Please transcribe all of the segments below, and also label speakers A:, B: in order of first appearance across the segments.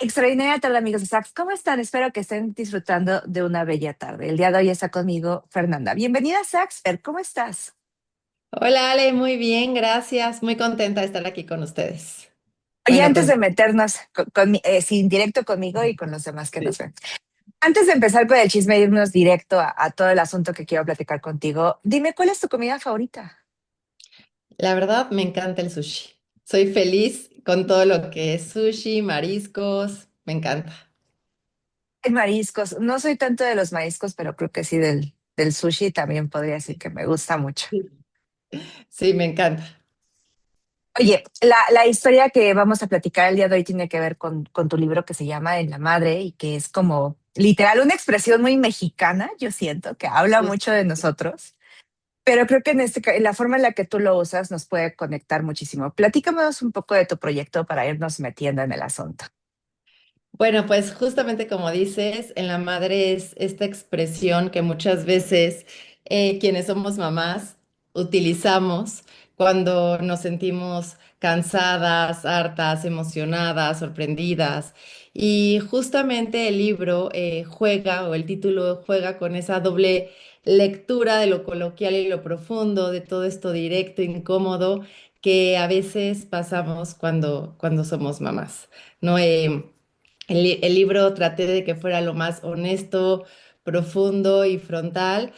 A: Extraordinaria tarde, amigos de Saks. ¿Cómo están? Espero que estén disfrutando de una bella tarde. El día de hoy está conmigo Fernanda. Bienvenida, Saks. ¿Cómo estás?
B: Hola Ale, muy bien, gracias. Muy contenta de estar aquí con ustedes.
A: Oye,
B: Bueno,
A: antes de
B: con...
A: meternos sin directo conmigo y con los demás que nos ven. Antes de empezar con el chisme e irnos directo a todo el asunto que quiero platicar contigo, dime, ¿cuál es tu comida favorita?
B: La verdad, me encanta el sushi. Soy feliz con todo lo que es sushi, mariscos, me encanta.
A: En mariscos. No soy tanto de los mariscos, pero creo que sí del sushi también podría decir que me gusta mucho.
B: Sí, me encanta.
A: Oye, la historia que vamos a platicar el día de hoy tiene que ver con tu libro que se llama En la Madre y que es como literal una expresión muy mexicana, yo siento, que habla mucho de nosotros, pero creo que en la forma en la que tú lo usas nos puede conectar muchísimo. Platícanos un poco de tu proyecto para irnos metiendo en el asunto.
B: Bueno, pues justamente como dices, en la madre es esta expresión que muchas veces quienes somos mamás utilizamos cuando nos sentimos cansadas, hartas, emocionadas, sorprendidas. Y justamente el libro juega, o el título juega con esa doble lectura de lo coloquial y lo profundo, de todo esto directo, incómodo, que a veces pasamos cuando somos mamás, ¿no? El libro traté de que fuera lo más honesto, profundo y frontal,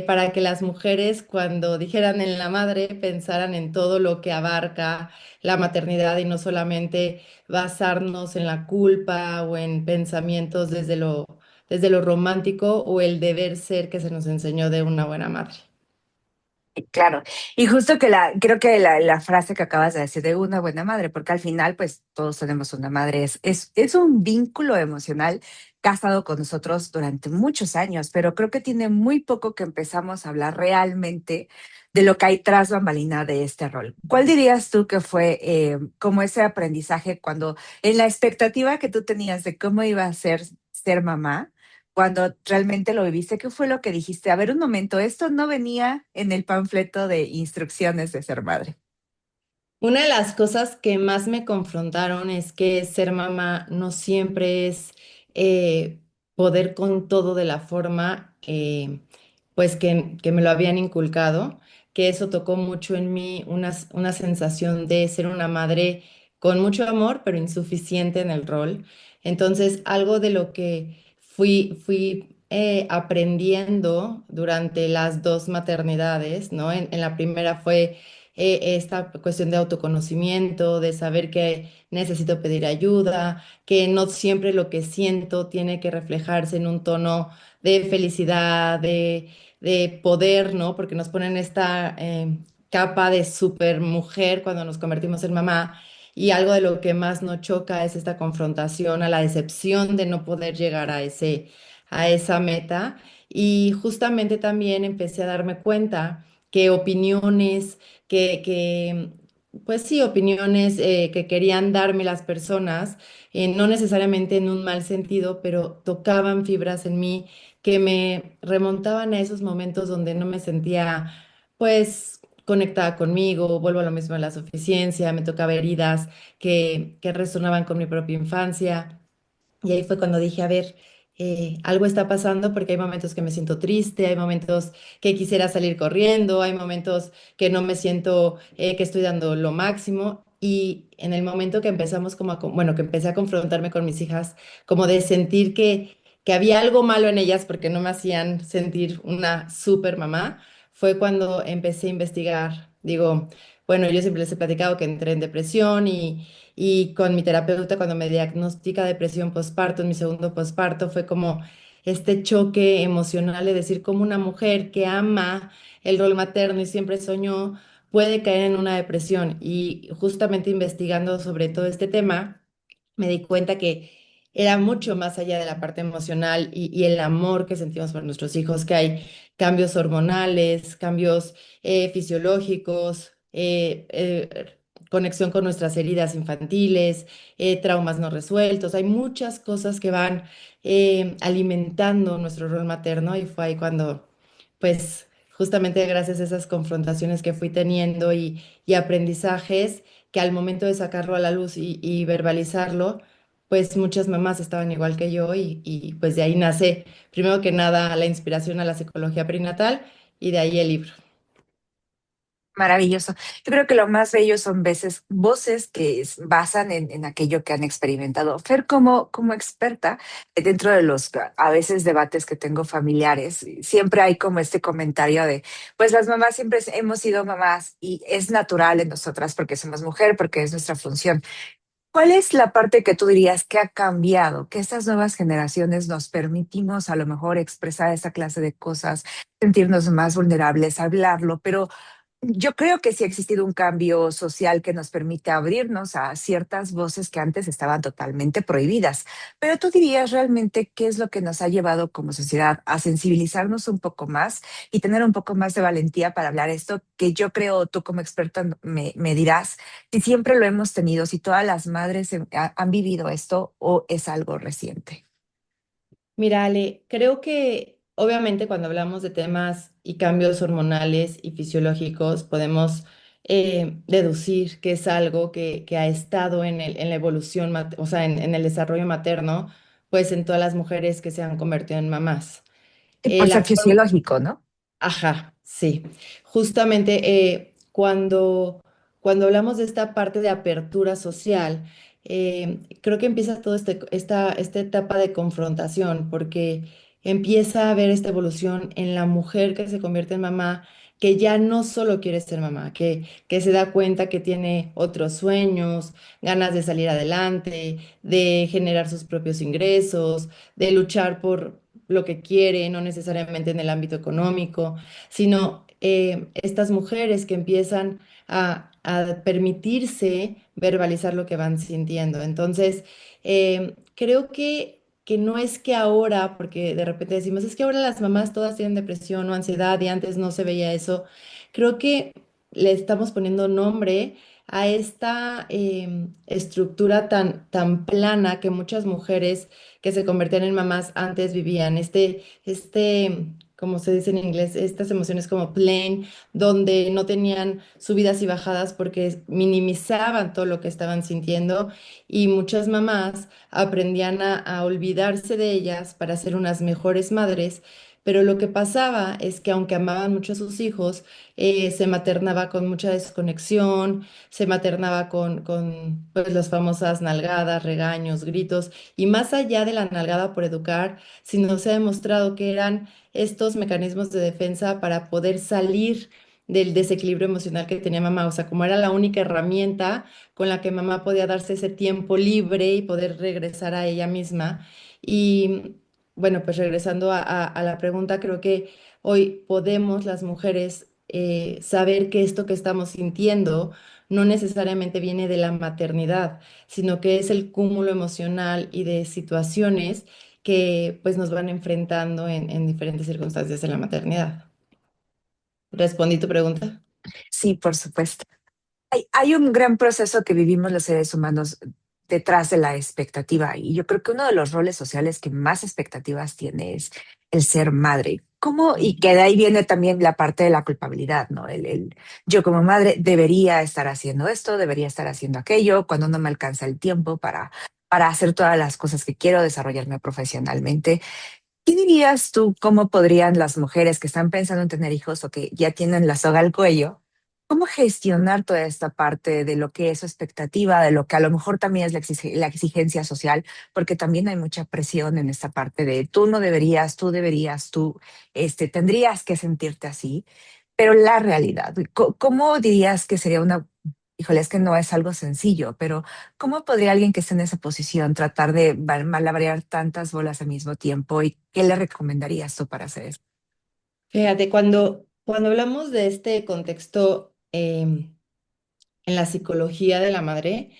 B: para que las mujeres cuando dijeran en la madre pensaran en todo lo que abarca la maternidad y no solamente basarnos en la culpa o en pensamientos desde lo romántico o el deber ser que se nos enseñó de una buena madre.
A: Claro, y justo creo que la frase que acabas de decir de una buena madre, porque al final, pues todos tenemos una madre, es un vínculo emocional que ha estado con nosotros durante muchos años, pero creo que tiene muy poco que empezamos a hablar realmente de lo que hay tras bambalina de este rol. ¿Cuál dirías tú que fue como ese aprendizaje cuando en la expectativa que tú tenías de cómo iba a ser mamá? Cuando realmente lo viviste, ¿qué fue lo que dijiste? A ver, un momento, esto no venía en el panfleto de instrucciones de ser madre.
B: Una de las cosas que más me confrontaron es que ser mamá no siempre es eh, poder con todo de la forma pues que me lo habían inculcado, que eso tocó mucho en mí una sensación de ser una madre con mucho amor, pero insuficiente en el rol. Entonces, algo de lo que fui aprendiendo durante las dos maternidades, ¿no? En la primera fue esta cuestión de autoconocimiento, de saber que necesito pedir ayuda, que no siempre lo que siento tiene que reflejarse en un tono de felicidad, de poder, ¿no? Porque nos ponen esta capa de super mujer cuando nos convertimos en mamá. Y algo de lo que más nos choca es esta confrontación a la decepción de no poder llegar a esa meta. Y justamente también empecé a darme cuenta que opiniones que, pues sí, opiniones que querían darme las personas, no necesariamente en un mal sentido, pero tocaban fibras en mí que me remontaban a esos momentos donde no me sentía, pues, conectada conmigo, vuelvo a lo mismo de la suficiencia, me tocaba heridas que resonaban con mi propia infancia. Y ahí fue cuando dije, a ver, algo está pasando porque hay momentos que me siento triste, hay momentos que quisiera salir corriendo, hay momentos que no me siento que estoy dando lo máximo. Y en el momento que empezamos bueno, que empecé a confrontarme con mis hijas, como de sentir que había algo malo en ellas porque no me hacían sentir una super mamá, fue cuando empecé a investigar. Digo, bueno, yo siempre les he platicado que entré en depresión y con mi terapeuta, cuando me diagnostica depresión postparto, en mi segundo postparto, fue como este choque emocional de decir cómo una mujer que ama el rol materno y siempre soñó puede caer en una depresión. Y justamente investigando sobre todo este tema, me di cuenta que era mucho más allá de la parte emocional y el amor que sentimos por nuestros hijos, que hay cambios hormonales, cambios fisiológicos, conexión con nuestras heridas infantiles, traumas no resueltos. Hay muchas cosas que van alimentando nuestro rol materno y fue ahí cuando, pues, justamente gracias a esas confrontaciones que fui teniendo y aprendizajes, que al momento de sacarlo a la luz y verbalizarlo, pues muchas mamás estaban igual que yo y pues de ahí nace, primero que nada, la inspiración a la psicología perinatal y de ahí el libro.
A: Maravilloso. Yo creo que lo más bello son veces voces que basan en aquello que han experimentado. Fer, como experta, dentro de los a veces debates que tengo familiares, siempre hay como este comentario de, pues las mamás siempre hemos sido mamás y es natural en nosotras porque somos mujer, porque es nuestra función. ¿Cuál es la parte que tú dirías que ha cambiado, que estas nuevas generaciones nos permitimos a lo mejor expresar esa clase de cosas, sentirnos más vulnerables, hablarlo, pero yo creo que sí ha existido un cambio social que nos permite abrirnos a ciertas voces que antes estaban totalmente prohibidas. Pero tú dirías realmente qué es lo que nos ha llevado como sociedad a sensibilizarnos un poco más y tener un poco más de valentía para hablar esto, que yo creo tú como experta me dirás si siempre lo hemos tenido, si todas las madres han vivido esto o es algo reciente.
B: Mira, Ale, creo que obviamente cuando hablamos de temas y cambios hormonales y fisiológicos, podemos deducir que es algo que ha estado en la evolución, o sea, en el desarrollo materno, pues en todas las mujeres que se han convertido en mamás.
A: Por
B: La
A: ser
B: forma
A: fisiológico, ¿no?
B: Ajá, sí. Justamente cuando hablamos de esta parte de apertura social, creo que empieza toda esta etapa de confrontación, porque empieza a haber esta evolución en la mujer que se convierte en mamá, que ya no solo quiere ser mamá, que se da cuenta que tiene otros sueños, ganas de salir adelante, de generar sus propios ingresos, de luchar por lo que quiere, no necesariamente en el ámbito económico, sino estas mujeres que empiezan a permitirse verbalizar lo que van sintiendo. Entonces, creo que no es que ahora, porque de repente decimos, es que ahora las mamás todas tienen depresión o ansiedad y antes no se veía eso. Creo que le estamos poniendo nombre a esta estructura tan plana que muchas mujeres que se convertían en mamás antes vivían. Como se dice en inglés, estas emociones como plain, donde no tenían subidas y bajadas porque minimizaban todo lo que estaban sintiendo y muchas mamás aprendían a olvidarse de ellas para ser unas mejores madres. Pero lo que pasaba es que aunque amaban mucho a sus hijos, se maternaba con mucha desconexión, se maternaba con pues, las famosas nalgadas, regaños, gritos, y más allá de la nalgada por educar, sino se ha demostrado que eran estos mecanismos de defensa para poder salir del desequilibrio emocional que tenía mamá. O sea, como era la única herramienta con la que mamá podía darse ese tiempo libre y poder regresar a ella misma. Y bueno, pues regresando a la pregunta, creo que hoy podemos las mujeres saber que esto que estamos sintiendo no necesariamente viene de la maternidad, sino que es el cúmulo emocional y de situaciones que pues nos van enfrentando en diferentes circunstancias en la maternidad. ¿Respondí tu pregunta?
A: Sí, por supuesto. Hay un gran proceso que vivimos los seres humanos detrás de la expectativa y yo creo que uno de los roles sociales que más expectativas tiene es el ser madre. ¿Cómo? Y que de ahí viene también la parte de la culpabilidad, ¿no? Yo como madre debería estar haciendo esto, debería estar haciendo aquello, cuando no me alcanza el tiempo para hacer todas las cosas que quiero, desarrollarme profesionalmente. ¿Qué dirías tú, cómo podrían las mujeres que están pensando en tener hijos o que ya tienen la soga al cuello, cómo gestionar toda esta parte de lo que es su expectativa, de lo que a lo mejor también es la exigencia social, porque también hay mucha presión en esta parte de tú no deberías, tú deberías, tú tendrías que sentirte así, pero la realidad, ¿cómo dirías que sería una, híjole, es que no es algo sencillo, pero ¿cómo podría alguien que esté en esa posición tratar de malabarear tantas bolas al mismo tiempo y qué le recomendarías tú para hacer eso?
B: Fíjate, cuando hablamos de este contexto en la psicología de la madre,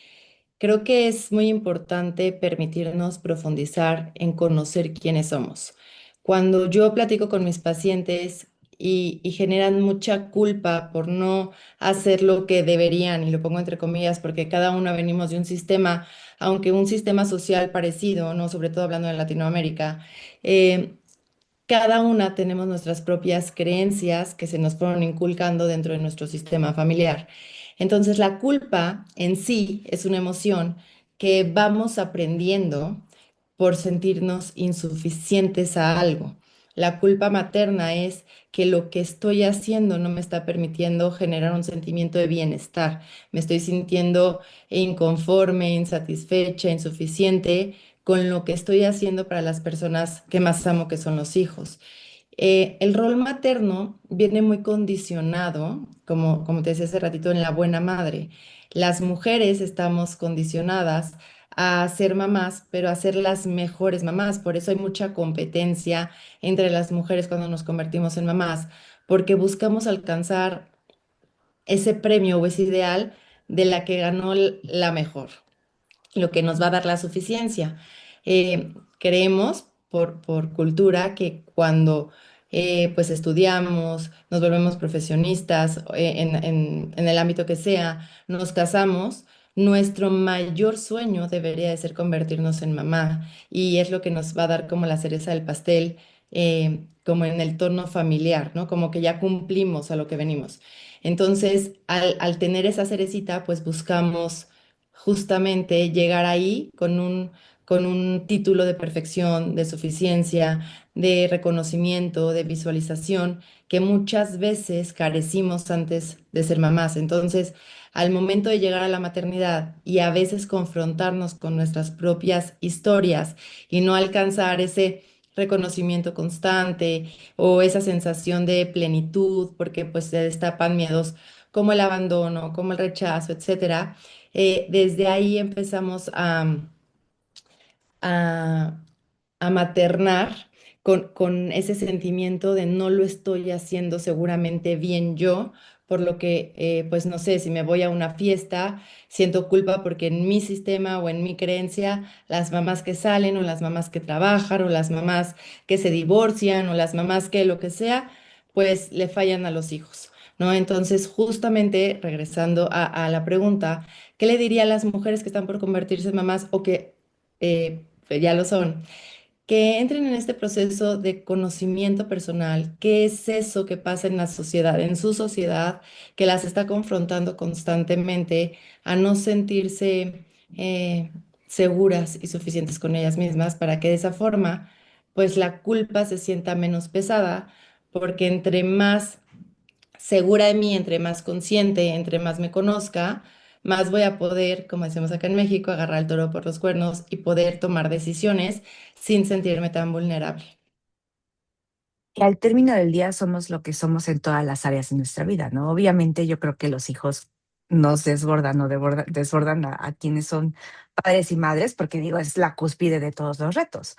B: creo que es muy importante permitirnos profundizar en conocer quiénes somos. Cuando yo platico con mis pacientes y generan mucha culpa por no hacer lo que deberían, y lo pongo entre comillas porque cada uno venimos de un sistema, aunque un sistema social parecido, ¿no? Sobre todo hablando de Latinoamérica, eh, cada una tenemos nuestras propias creencias que se nos fueron inculcando dentro de nuestro sistema familiar. Entonces, la culpa en sí es una emoción que vamos aprendiendo por sentirnos insuficientes a algo. La culpa materna es que lo que estoy haciendo no me está permitiendo generar un sentimiento de bienestar. Me estoy sintiendo inconforme, insatisfecha, insuficiente con lo que estoy haciendo para las personas que más amo, que son los hijos. El rol materno viene muy condicionado, como te decía hace ratito, en la buena madre. Las mujeres estamos condicionadas a ser mamás, pero a ser las mejores mamás. Por eso hay mucha competencia entre las mujeres cuando nos convertimos en mamás, porque buscamos alcanzar ese premio o ese ideal de la que ganó la mejor, lo que nos va a dar la suficiencia. Creemos por cultura que cuando pues estudiamos, nos volvemos profesionistas en el ámbito que sea, nos casamos, nuestro mayor sueño debería de ser convertirnos en mamá y es lo que nos va a dar como la cereza del pastel, como en el tono familiar, ¿no? Como que ya cumplimos a lo que venimos. Entonces, al tener esa cerecita, pues buscamos justamente llegar ahí con un título de perfección, de suficiencia, de reconocimiento, de visualización, que muchas veces carecimos antes de ser mamás. Entonces, al momento de llegar a la maternidad y a veces confrontarnos con nuestras propias historias y no alcanzar ese reconocimiento constante o esa sensación de plenitud, porque pues se destapan miedos como el abandono, como el rechazo, etcétera. Desde ahí empezamos a, a maternar con ese sentimiento de no lo estoy haciendo seguramente bien yo, por lo que, pues no sé, si me voy a una fiesta, siento culpa porque en mi sistema o en mi creencia, las mamás que salen o las mamás que trabajan o las mamás que se divorcian o las mamás que lo que sea, pues le fallan a los hijos. ¿No? Entonces, justamente regresando a la pregunta, ¿qué le diría a las mujeres que están por convertirse en mamás o que pues ya lo son, que entren en este proceso de conocimiento personal? ¿Qué es eso que pasa en la sociedad, en su sociedad, que las está confrontando constantemente a no sentirse seguras y suficientes con ellas mismas para que de esa forma, pues la culpa se sienta menos pesada, porque entre más segura de mí, entre más consciente, entre más me conozca, más voy a poder, como decimos acá en México, agarrar el toro por los cuernos y poder tomar decisiones sin sentirme tan vulnerable.
A: Y al término del día somos lo que somos en todas las áreas de nuestra vida, ¿no? Obviamente yo creo que los hijos nos desbordan o desbordan a quienes son padres y madres, porque digo, es la cúspide de todos los retos,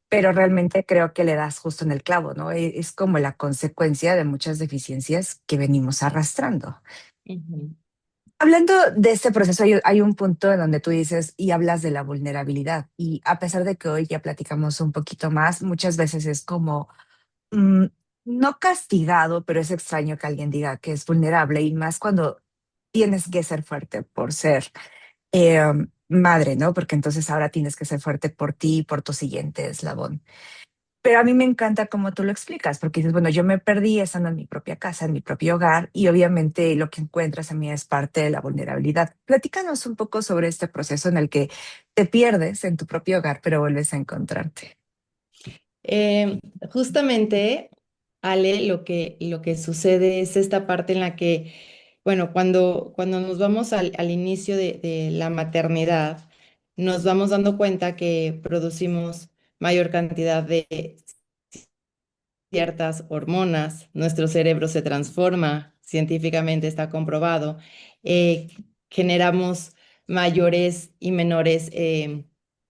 A: pero realmente creo que le das justo en el clavo, ¿no? Es como la consecuencia de muchas deficiencias que venimos arrastrando.
B: Ujú.
A: Hablando de este proceso, hay un punto en donde tú dices y hablas de la vulnerabilidad, y a pesar de que hoy ya platicamos un poquito más, muchas veces es como mm, no castigado, pero es extraño que alguien diga que es vulnerable y más cuando tienes que ser fuerte por ser eh, madre, ¿no? Porque entonces ahora tienes que ser fuerte por ti y por tu siguiente eslabón. Pero a mí me encanta cómo tú lo explicas, porque dices, bueno, yo me perdí estando en mi propia casa, en mi propio hogar, y obviamente lo que encuentras a mí es parte de la vulnerabilidad. Platícanos un poco sobre este proceso en el que te pierdes en tu propio hogar, pero vuelves a encontrarte.
B: Eh, Justamente, Ale, lo que sucede es esta parte en la que, bueno, cuando nos vamos al inicio de la maternidad, nos vamos dando cuenta que producimos mayor cantidad de ciertas hormonas, nuestro cerebro se transforma, científicamente está comprobado, eh, generamos mayores y menores,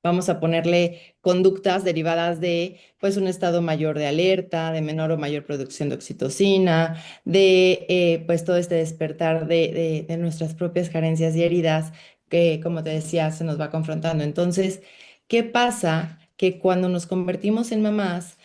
B: vamos a ponerle conductas derivadas de pues un estado mayor de alerta, de menor o mayor producción de oxitocina, de pues todo este despertar de nuestras propias carencias y heridas que, como te decía, se nos va confrontando. Entonces, ¿qué pasa? Que cuando nos convertimos en mamás,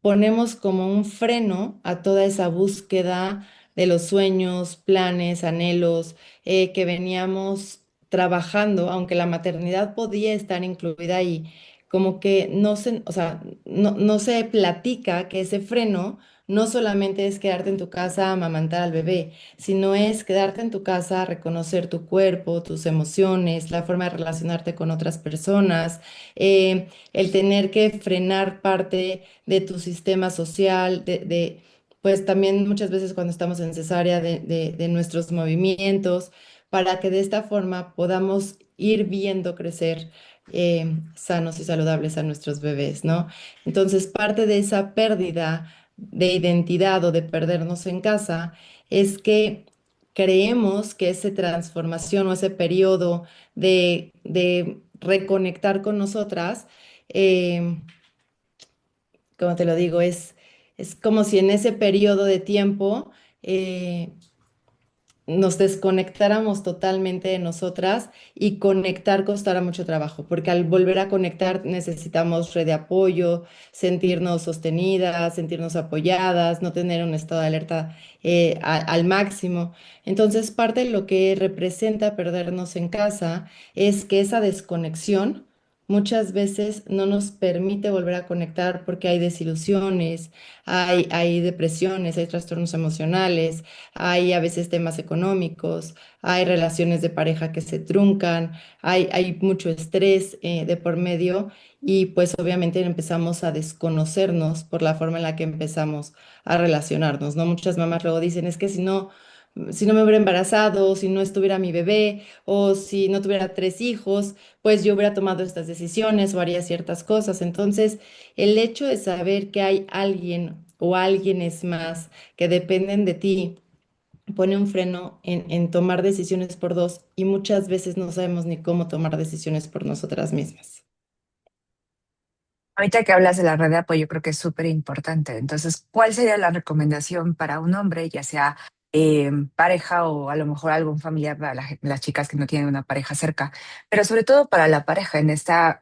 B: ponemos como un freno a toda esa búsqueda de los sueños, planes, anhelos que veníamos trabajando, aunque la maternidad podía estar incluida ahí, como que no se, o sea, no se platica que ese freno no solamente es quedarte en tu casa a amamantar al bebé, sino es quedarte en tu casa a reconocer tu cuerpo, tus emociones, la forma de relacionarte con otras personas, el tener que frenar parte de tu sistema social, pues también muchas veces cuando estamos en cesárea de nuestros movimientos, para que de esta forma podamos ir viendo crecer sanos y saludables a nuestros bebés, ¿no? Entonces, parte de esa pérdida de identidad o de perdernos en casa es que creemos que esa transformación o ese periodo de reconectar con nosotras, eh, como te lo digo, es como si en ese periodo de tiempo eh, nos desconectáramos totalmente de nosotras y conectar costará mucho trabajo, porque al volver a conectar necesitamos red de apoyo, sentirnos sostenidas, sentirnos apoyadas, no tener un estado de alerta al máximo. Entonces, parte de lo que representa perdernos en casa es que esa desconexión muchas veces no nos permite volver a conectar porque hay desilusiones, hay depresiones, hay trastornos emocionales, hay a veces temas económicos, hay relaciones de pareja que se truncan, hay mucho estrés de por medio y pues obviamente empezamos a desconocernos por la forma en la que empezamos a relacionarnos, ¿no? Muchas mamás luego dicen, es que si no me hubiera embarazado, si no estuviera mi bebé o si no tuviera tres hijos, pues yo hubiera tomado estas decisiones o haría ciertas cosas. Entonces, el hecho de saber que hay alguien o alguienes más que dependen de ti, pone un freno en tomar decisiones por dos y muchas veces no sabemos ni cómo tomar decisiones por nosotras mismas.
A: Ahorita que hablas de la red de apoyo, creo que es súper importante. Entonces, ¿cuál sería la recomendación para un hombre, ya sea pareja o a lo mejor algún familiar para las chicas que no tienen una pareja cerca, pero sobre todo para la pareja en esta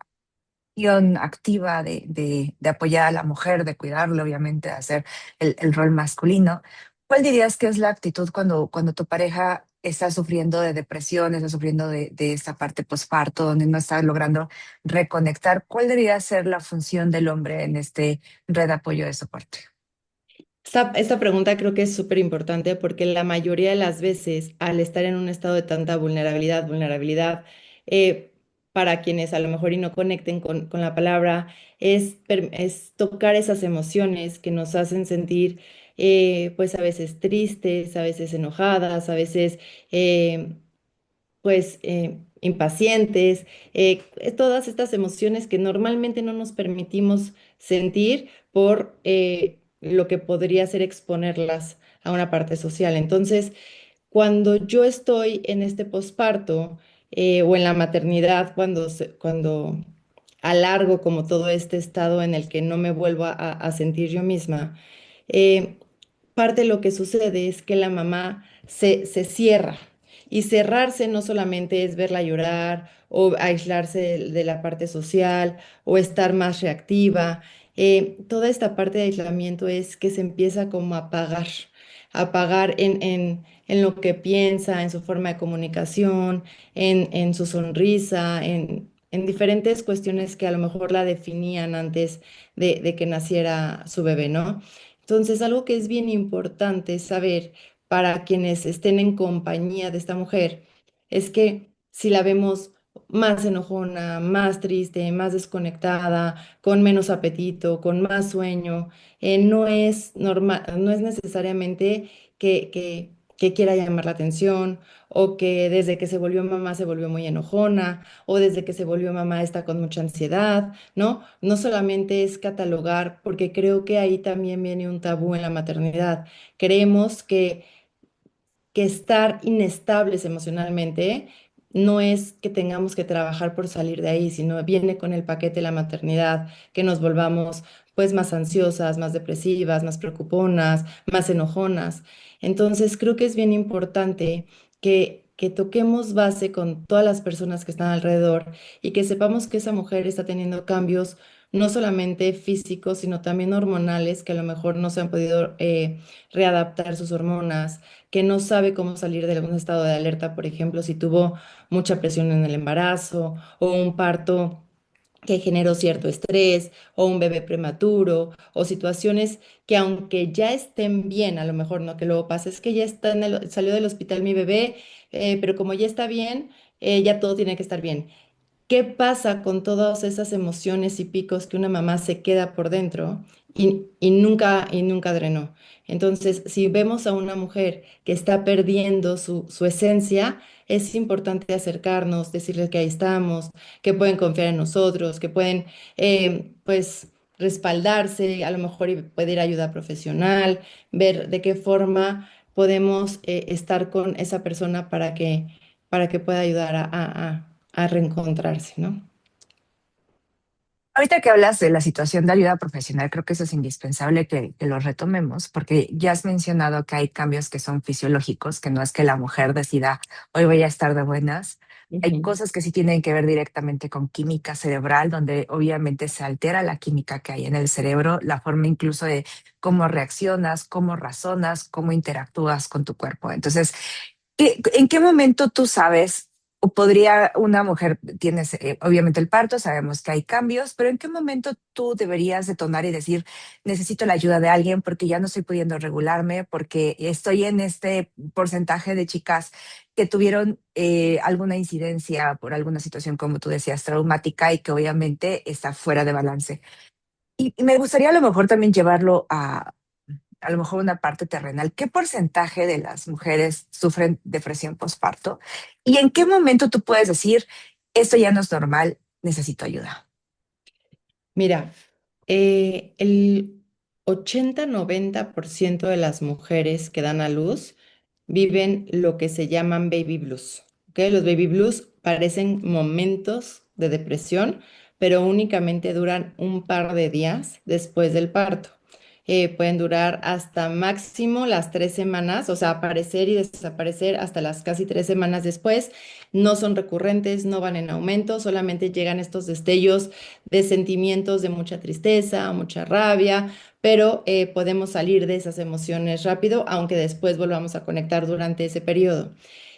A: acción activa de apoyar a la mujer, de cuidarla, obviamente, de hacer el rol masculino? ¿Cuál dirías que es la actitud cuando tu pareja está sufriendo de depresión, está sufriendo de esta parte posparto, donde no está logrando reconectar? ¿Cuál debería ser la función del hombre en este red de apoyo de soporte?
B: Esta pregunta creo que es súper importante porque la mayoría de las veces al estar en un estado de tanta vulnerabilidad, eh, para quienes a lo mejor y no conecten con la palabra, es tocar esas emociones que nos hacen sentir pues a veces tristes, a veces enojadas, a veces eh, pues impacientes, todas estas emociones que normalmente no nos permitimos sentir por lo que podría ser exponerlas a una parte social. Entonces, cuando yo estoy en este posparto o en la maternidad, cuando alargo como todo este estado en el que no me vuelvo a sentir yo misma, eh, parte de lo que sucede es que la mamá se cierra. Y cerrarse no solamente es verla llorar o aislarse de la parte social o estar más reactiva. Toda esta parte de aislamiento es que se empieza como a apagar en lo que piensa, en su forma de comunicación, en su sonrisa, en diferentes cuestiones que a lo mejor la definían antes de que naciera su bebé, ¿no? Entonces, algo que es bien importante saber para quienes estén en compañía de esta mujer es que si la vemos más enojona, más triste, más desconectada, con menos apetito, con más sueño, no es normal, no es necesariamente que quiera llamar la atención o que desde que se volvió mamá se volvió muy enojona o desde que se volvió mamá está con mucha ansiedad, ¿no? No solamente es catalogar, porque creo que ahí también viene un tabú en la maternidad. Creemos que estar inestables emocionalmente no es que tengamos que trabajar por salir de ahí, sino viene con el paquete de la maternidad, que nos volvamos pues más ansiosas, más depresivas, más preocuponas, más enojonas. Entonces creo que es bien importante que toquemos base con todas las personas que están alrededor y que sepamos que esa mujer está teniendo cambios no solamente físicos, sino también hormonales, que a lo mejor no se han podido readaptar sus hormonas, que no sabe cómo salir de algún estado de alerta, por ejemplo, si tuvo mucha presión en el embarazo o un parto que generó cierto estrés o un bebé prematuro o situaciones que aunque ya estén bien, a lo mejor no, que luego pasa, es que ya está salió del hospital mi bebé, pero como ya está bien, ya todo tiene que estar bien. ¿Qué pasa con todas esas emociones y picos que una mamá se queda por dentro y nunca drenó? Entonces, si vemos a una mujer que está perdiendo su esencia, es importante acercarnos, decirles que ahí estamos, que pueden confiar en nosotros, que pueden, pues, respaldarse, a lo mejor y pedir ayuda profesional, ver de qué forma podemos estar con esa persona para que pueda ayudar a reencontrarse, ¿no?
A: Ahorita que hablas de la situación de ayuda profesional, creo que eso es indispensable que lo retomemos, porque ya has mencionado que hay cambios que son fisiológicos, que no es que la mujer decida, hoy voy a estar de buenas. Hay
B: Ujú.
A: cosas que sí tienen que ver directamente con química cerebral, donde obviamente se altera la química que hay en el cerebro, la forma incluso de cómo reaccionas, cómo razonas, cómo interactúas con tu cuerpo. Entonces, ¿en qué momento tú sabes, o podría una mujer, tienes obviamente el parto, sabemos que hay cambios, pero en qué momento tú deberías detonar y decir, necesito la ayuda de alguien porque ya no estoy pudiendo regularme, porque estoy en este porcentaje de chicas que tuvieron alguna incidencia por alguna situación, como tú decías, traumática y que obviamente está fuera de balance? Y me gustaría a lo mejor también llevarlo a lo mejor una parte terrenal. ¿Qué porcentaje de las mujeres sufren depresión postparto? ¿Y en qué momento tú puedes decir, esto ya no es normal, necesito ayuda?
B: Mira, el 80-90% de las mujeres que dan a luz viven lo que se llaman baby blues. ¿Ok? Los baby blues parecen momentos de depresión, pero únicamente duran un par de días después del parto. Pueden durar hasta máximo las 3 semanas, o sea, aparecer y desaparecer hasta las casi 3 semanas después. No son recurrentes, no van en aumento, solamente llegan estos destellos de sentimientos de mucha tristeza, mucha rabia, pero podemos salir de esas emociones rápido, aunque después volvamos a conectar durante ese periodo.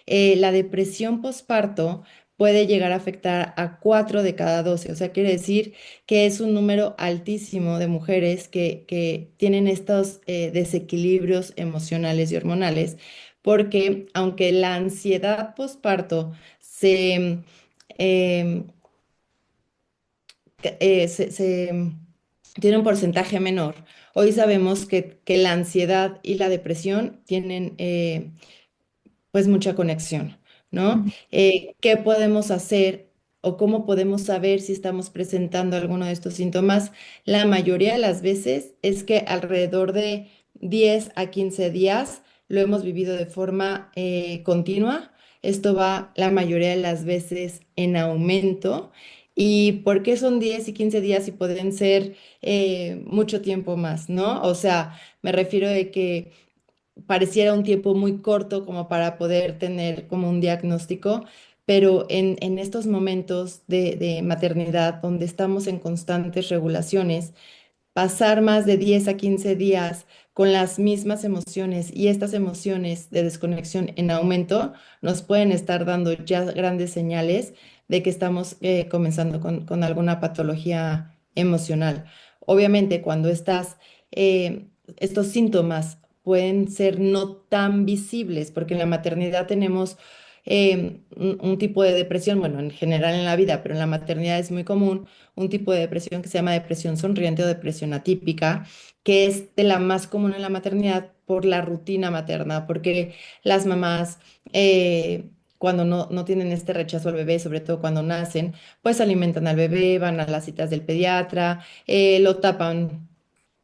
B: La depresión postparto puede llegar a afectar a 4 de cada 12, o sea, quiere decir que es un número altísimo de mujeres que tienen estos desequilibrios emocionales y hormonales, porque aunque la ansiedad postparto em, tiene un porcentaje menor. Hoy sabemos que la ansiedad y la depresión tienen pues mucha conexión, ¿no? ¿Qué podemos hacer o cómo podemos saber si estamos presentando alguno de estos síntomas? La mayoría de las veces es que alrededor de 10 a 15 días lo hemos vivido de forma continua. Esto va la mayoría de las veces en aumento. ¿Y por qué son 10 y 15 días y pueden ser mucho tiempo más, ¿no? O sea, me refiero de que pareciera un tiempo muy corto como para poder tener como un diagnóstico, pero en estos momentos de maternidad donde estamos en constantes regulaciones, pasar más de 10 a 15 días con las mismas emociones y estas emociones de desconexión en aumento nos pueden estar dando ya grandes señales de que estamos comenzando con alguna patología emocional. Obviamente, cuando estos síntomas pueden ser no tan visibles, porque en la maternidad tenemos un tipo de depresión, bueno, en general en la vida, pero en la maternidad es muy común un tipo de depresión que se llama depresión sonriente o depresión atípica, que es de la más común en la maternidad por la rutina materna, porque las mamás, cuando no tienen este rechazo al bebé, sobre todo cuando nacen, pues alimentan al bebé, van a las citas del pediatra, lo tapan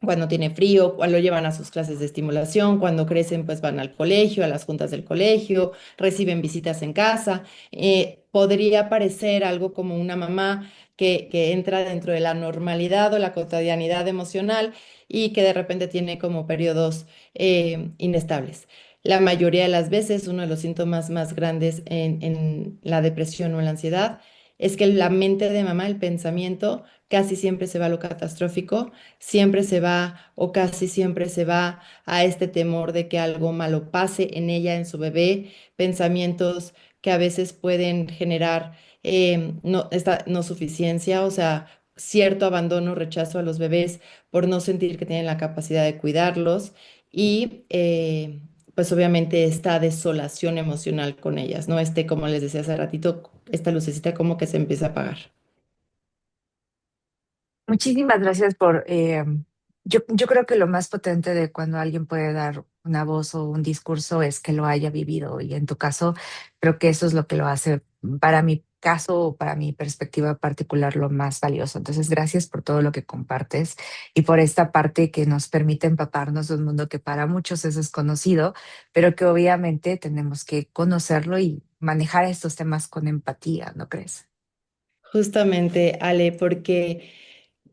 B: cuando tiene frío, cuando lo llevan a sus clases de estimulación, cuando crecen, pues van al colegio, a las juntas del colegio, reciben visitas en casa. Podría parecer algo como una mamá que entra dentro de la normalidad o la cotidianidad emocional y que de repente tiene como periodos inestables. La mayoría de las veces, uno de los síntomas más grandes en la depresión o en la ansiedad es que la mente de mamá, el pensamiento, casi siempre se va a lo catastrófico, siempre se va o casi siempre se va a este temor de que algo malo pase en ella, en su bebé, pensamientos que a veces pueden generar no suficiencia, o sea, cierto abandono, rechazo a los bebés por no sentir que tienen la capacidad de cuidarlos y pues obviamente esta desolación emocional con ellas, ¿no? Como les decía hace ratito, esta lucecita como que se empieza a apagar.
A: Muchísimas gracias por... yo creo que lo más potente de cuando alguien puede dar una voz o un discurso es que lo haya vivido y en tu caso creo que eso es lo que lo hace para mi caso o para mi perspectiva particular lo más valioso. Entonces, gracias por todo lo que compartes y por esta parte que nos permite empaparnos de un mundo que para muchos es desconocido, pero que obviamente tenemos que conocerlo y manejar estos temas con empatía, ¿no crees?
B: Justamente, Ale, porque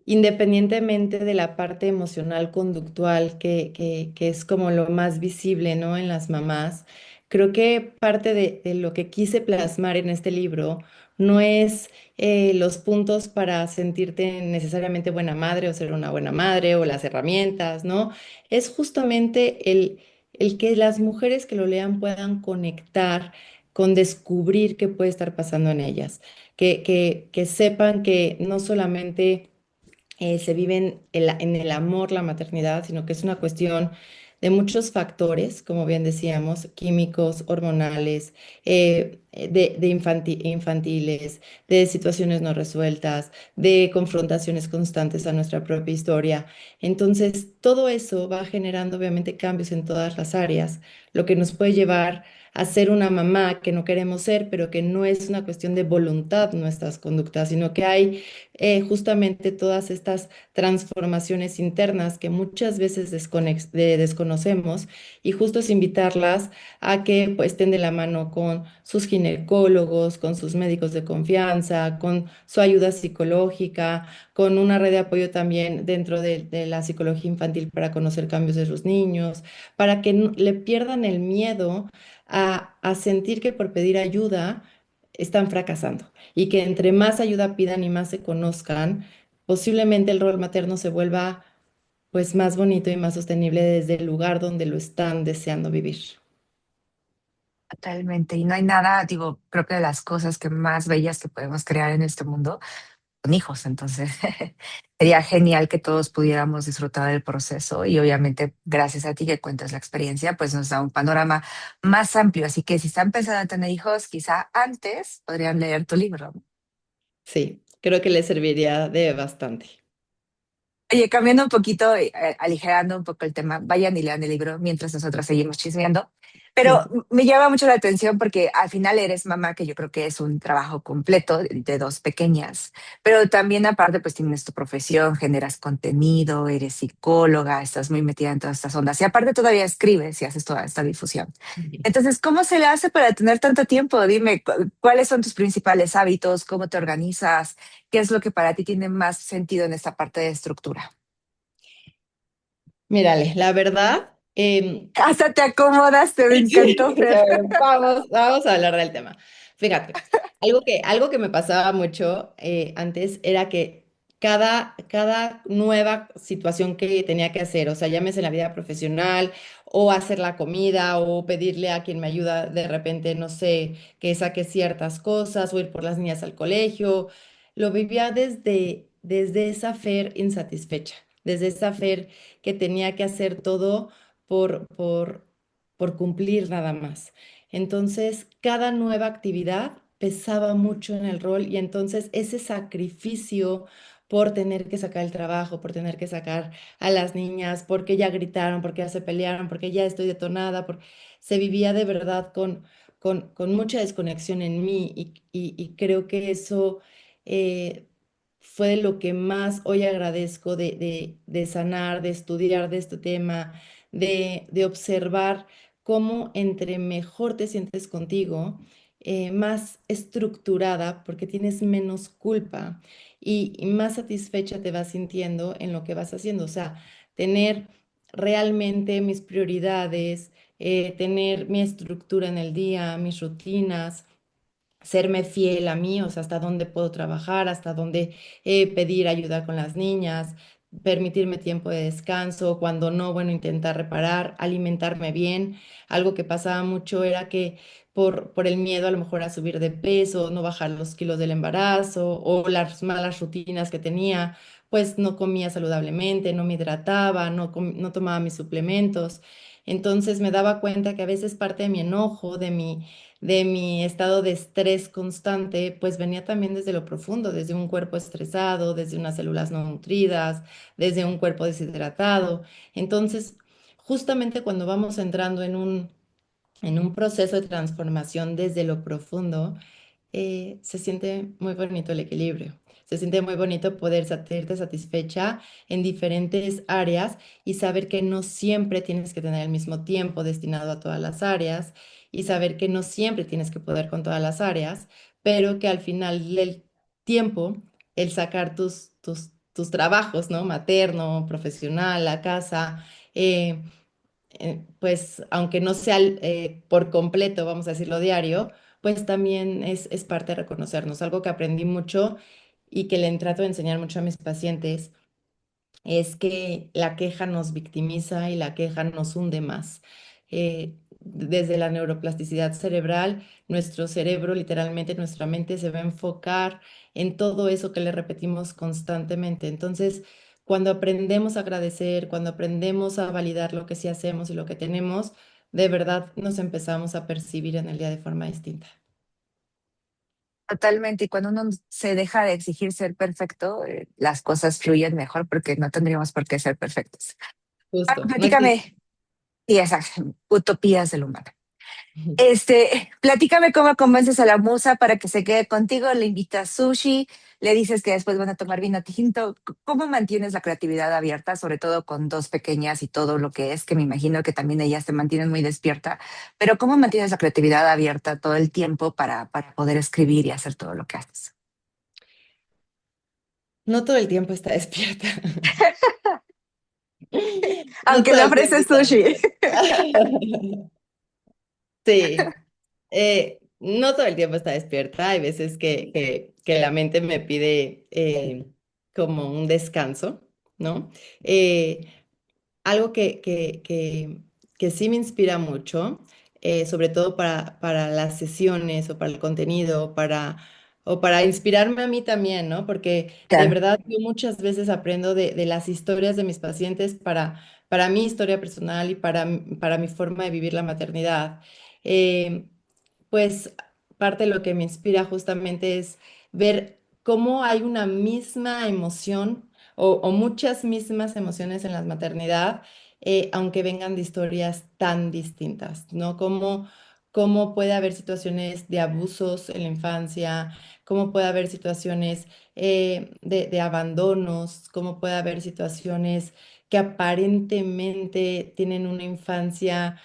B: independientemente de la parte emocional conductual, que es como lo más visible, ¿no? En las mamás, creo que parte de lo que quise plasmar en este libro no es los puntos para sentirte necesariamente buena madre o ser una buena madre o las herramientas, ¿no? Es justamente el que las mujeres que lo lean puedan conectar con descubrir qué puede estar pasando en ellas, que sepan que no solamente se vive en el amor, la maternidad, sino que es una cuestión de muchos factores, como bien decíamos, químicos, hormonales, infantiles, de situaciones no resueltas, de confrontaciones constantes a nuestra propia historia. Entonces, todo eso va generando obviamente cambios en todas las áreas, lo que nos puede llevar a ser una mamá que no queremos ser, pero que no es una cuestión de voluntad nuestras conductas, sino que hay justamente todas estas transformaciones internas que muchas veces desconocemos y justo es invitarlas a que pues, estén de la mano con sus ginecólogos, con sus médicos de confianza, con su ayuda psicológica, con una red de apoyo también dentro de la psicología infantil para conocer cambios de sus niños, para que le pierdan el miedo a sentir que por pedir ayuda están fracasando y que entre más ayuda pidan y más se conozcan, posiblemente el rol materno se vuelva pues más bonito y más sostenible desde el lugar donde lo están deseando vivir.
A: Totalmente. Y no hay nada, digo, creo que de las cosas que más bellas que podemos crear en este mundo son hijos. Entonces, sería genial que todos pudiéramos disfrutar del proceso y obviamente gracias a ti que cuentas la experiencia, pues nos da un panorama más amplio. Así que si están pensando en tener hijos, quizá antes podrían leer tu libro.
B: Sí, creo que les serviría de bastante.
A: Oye, cambiando un poquito, aligerando un poco el tema, vayan y lean el libro mientras nosotros seguimos chismeando. Pero me llama mucho la atención porque al final eres mamá, que yo creo que es un trabajo completo de dos pequeñas, pero también aparte pues tienes tu profesión, generas contenido, eres psicóloga, estás muy metida en todas estas ondas y aparte todavía escribes y haces toda esta difusión. Entonces, ¿cómo se le hace para tener tanto tiempo? Dime, ¿cuáles son tus principales hábitos? ¿Cómo te organizas? ¿Qué es lo que para ti tiene más sentido en esta parte de estructura?
B: Mírale, la verdad,
A: Hasta te acomodaste, me encantó,
B: dije,
A: Fer.
B: bueno, vamos a hablar del tema. Fíjate, algo que me pasaba mucho antes era que cada nueva situación que tenía que hacer, o sea, llámese en la vida profesional, o hacer la comida, o pedirle a quien me ayuda de repente, no sé, que saque ciertas cosas, o ir por las niñas al colegio, lo vivía desde esa Fer insatisfecha, desde esa Fer que tenía que hacer todo por, por, por cumplir nada más. Entonces, cada nueva actividad pesaba mucho en el rol y entonces ese sacrificio por tener que sacar el trabajo, por tener que sacar a las niñas, porque ya gritaron, porque ya se pelearon, porque ya estoy detonada, se vivía de verdad con mucha desconexión en mí y creo que eso eh, fue de lo que más hoy agradezco de sanar, de estudiar de este tema, de observar cómo entre mejor te sientes contigo, más estructurada, porque tienes menos culpa y más satisfecha te vas sintiendo en lo que vas haciendo. O sea, tener realmente mis prioridades, tener mi estructura en el día, mis rutinas, serme fiel a mí, o sea, hasta dónde puedo trabajar, hasta dónde pedir ayuda con las niñas, permitirme tiempo de descanso, cuando no, bueno, intentar reparar, alimentarme bien. Algo que pasaba mucho era que por el miedo a lo mejor a subir de peso, no bajar los kilos del embarazo o las malas rutinas que tenía, pues no comía saludablemente, no me hidrataba, no tomaba mis suplementos. Entonces me daba cuenta que a veces parte de mi enojo, de mi estado de estrés constante, pues venía también desde lo profundo, desde un cuerpo estresado, desde unas células no nutridas, desde un cuerpo deshidratado. Entonces, justamente cuando vamos entrando en un proceso de transformación desde lo profundo, se siente muy bonito el equilibrio. Se siente muy bonito poder sentirte satisfecha en diferentes áreas y saber que no siempre tienes que tener el mismo tiempo destinado a todas las áreas y saber que no siempre tienes que poder con todas las áreas, pero que al final del tiempo, el sacar tus trabajos, ¿no? Materno, profesional, la casa, pues aunque no sea por completo, vamos a decirlo diario, pues también es parte de reconocernos. Algo que aprendí mucho y que le trato de enseñar mucho a mis pacientes es que la queja nos victimiza y la queja nos hunde más. Desde la neuroplasticidad cerebral, nuestro cerebro, literalmente nuestra mente se va a enfocar en todo eso que le repetimos constantemente. Entonces, cuando aprendemos a agradecer, cuando aprendemos a validar lo que sí hacemos y lo que tenemos, de verdad nos empezamos a percibir en el día de forma distinta.
A: Totalmente, y cuando uno se deja de exigir ser perfecto, las cosas fluyen mejor porque no tendríamos por qué ser perfectos. Ah,
B: Justo, no existe.
A: platícame, y esas utopías del humano. Platícame cómo convences a la musa para que se quede contigo, le invitas sushi, le dices que después van a tomar vino tinto. ¿Cómo mantienes la creatividad abierta, sobre todo con dos pequeñas y todo lo que es, que me imagino que también ellas te mantienen muy despierta, pero cómo mantienes la creatividad abierta todo el tiempo para poder escribir y hacer todo lo que haces?
B: No todo el tiempo está despierta. No
A: Aunque
B: todo
A: le
B: el tiempo
A: ofreces
B: está
A: sushi.
B: despierta. Sí, no todo el tiempo está despierta. Hay veces que la mente me pide como un descanso, ¿no? Eh, Algo que sí me inspira mucho, sobre todo para las sesiones o para el contenido, o para inspirarme a mí también, ¿no? Porque de
A: Claro.
B: verdad yo muchas veces aprendo de las historias de mis pacientes para mi historia personal y para mi forma de vivir la maternidad. Eh, pues parte de lo que me inspira justamente es ver cómo hay una misma emoción o muchas mismas emociones en la maternidad, aunque vengan de historias tan distintas, ¿no? Cómo puede haber situaciones de abusos en la infancia, cómo puede haber situaciones de abandonos, cómo puede haber situaciones que aparentemente tienen una infancia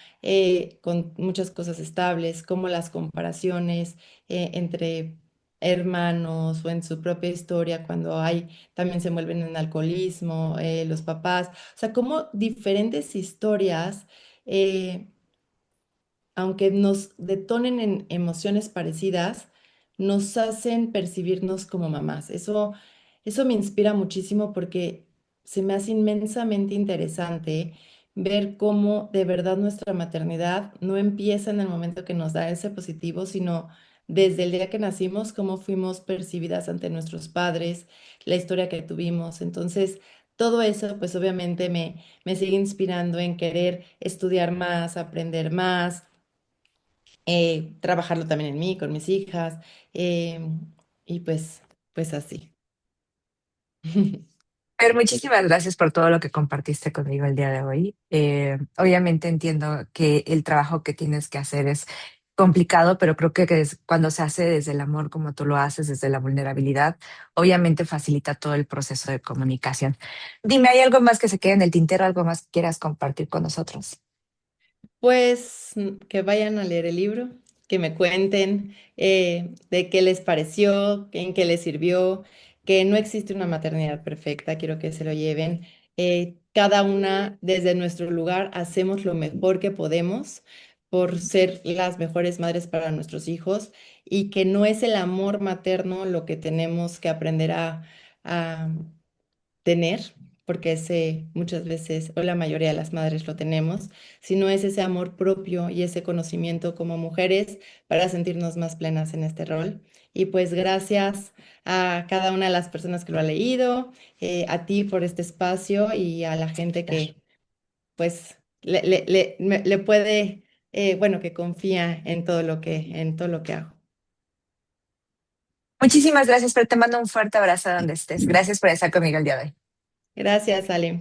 B: con muchas cosas estables, como las comparaciones entre hermanos o en su propia historia cuando hay también se envuelven en alcoholismo, los papás, o sea, como diferentes historias, eh, aunque nos detonen en emociones parecidas, nos hacen percibirnos como mamás. Eso me inspira muchísimo porque se me hace inmensamente interesante ver cómo de verdad nuestra maternidad no empieza en el momento que nos da ese positivo, sino desde el día que nacimos, cómo fuimos percibidas ante nuestros padres, la historia que tuvimos. Entonces, todo eso, pues obviamente me sigue inspirando en querer estudiar más, aprender más, trabajarlo también en mí, con mis hijas, eh, y pues así.
A: Pero muchísimas gracias por todo lo que compartiste conmigo el día de hoy. Obviamente entiendo que el trabajo que tienes que hacer es complicado, pero creo que cuando se hace desde el amor, como tú lo haces, desde la vulnerabilidad, obviamente facilita todo el proceso de comunicación. Dime, ¿hay algo más que se quede en el tintero, algo más que quieras compartir con nosotros?
B: Pues que vayan a leer el libro, que me cuenten de qué les pareció, en qué les sirvió, que no existe una maternidad perfecta, quiero que se lo lleven. Cada una desde nuestro lugar hacemos lo mejor que podemos por ser las mejores madres para nuestros hijos y que no es el amor materno lo que tenemos que aprender a tener, porque ese muchas veces, o la mayoría de las madres lo tenemos, sino es ese amor propio y ese conocimiento como mujeres para sentirnos más plenas en este rol. Y pues gracias a cada una de las personas que lo ha leído, a ti por este espacio y a la gente que pues le puede, bueno, que confía en todo lo que hago.
A: Muchísimas gracias, pero te mando un fuerte abrazo donde estés. Gracias por estar conmigo el día de hoy.
B: Gracias, Ale.